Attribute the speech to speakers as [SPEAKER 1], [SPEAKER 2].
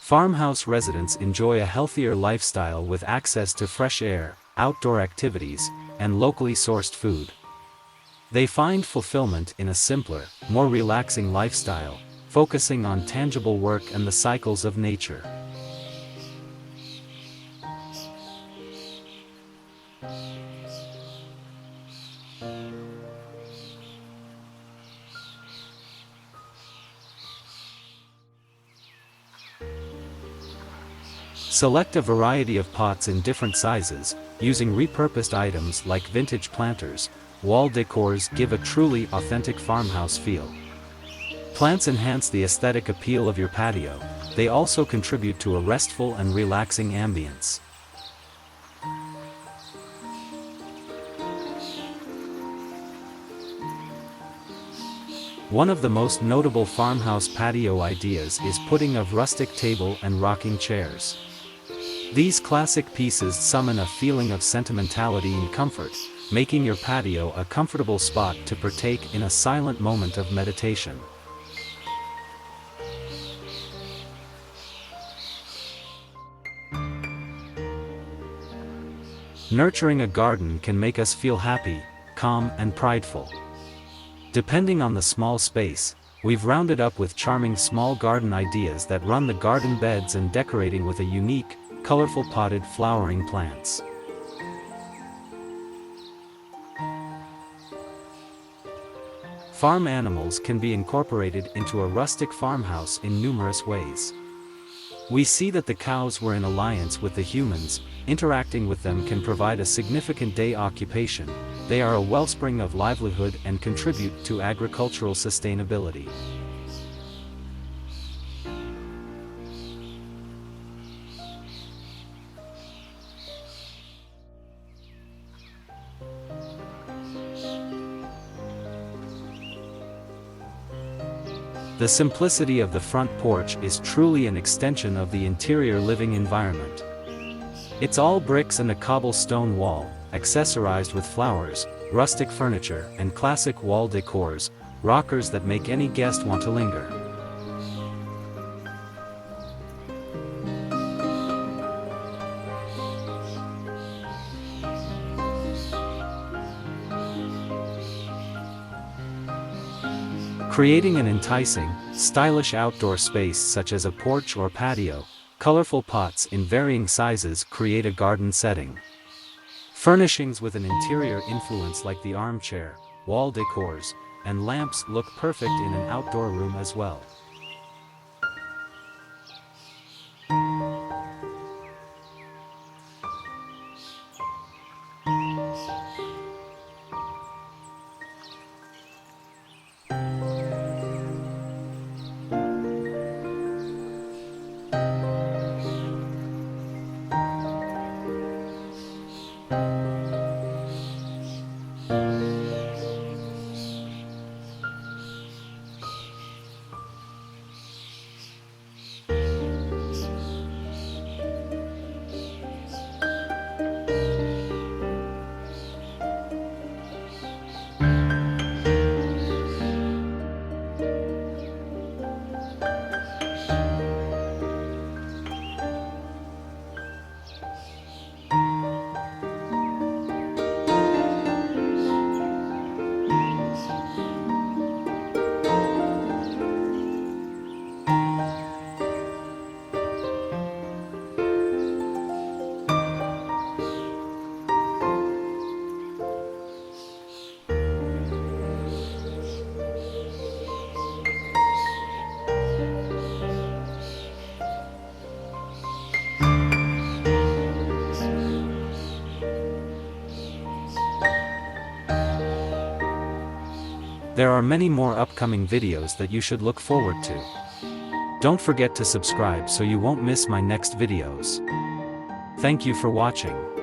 [SPEAKER 1] Farmhouse residents enjoy a healthier lifestyle with access to fresh air, outdoor activities, and locally sourced food. They find fulfillment in a simpler, more relaxing lifestyle, focusing on tangible work and the cycles of nature. Select a variety of pots in different sizes, using repurposed items like vintage planters. Wall decors give a truly authentic farmhouse feel. Plants enhance the aesthetic appeal of your patio. They also contribute to a restful and relaxing ambience. One of the most notable farmhouse patio ideas is putting of rustic table and rocking chairs. These classic pieces summon a feeling of sentimentality and comfort, making your patio a comfortable spot to partake in a silent moment of meditation. Nurturing a garden can make us feel happy, calm, and prideful. Depending on the small space, we've rounded up with charming small garden ideas that run the garden beds and decorating with a unique, colorful potted flowering plants. Farm animals can be incorporated into a rustic farmhouse in numerous ways. We see that the cows were in alliance with the humans. Interacting with them can provide a significant day occupation. They are a wellspring of livelihood and contribute to agricultural sustainability. The simplicity of the front porch is truly an extension of the interior living environment. It's all bricks and a cobblestone wall, accessorized with flowers, rustic furniture, and classic wall decors, rockers that make any guest want to linger. Creating an enticing, stylish outdoor space such as a porch or patio, colorful pots in varying sizes create a garden setting. Furnishings with an interior influence like the armchair, wall decors, and lamps look perfect in an outdoor room as well. There are many more upcoming videos that you should look forward to. Don't forget to subscribe so you won't miss my next videos. Thank you for watching.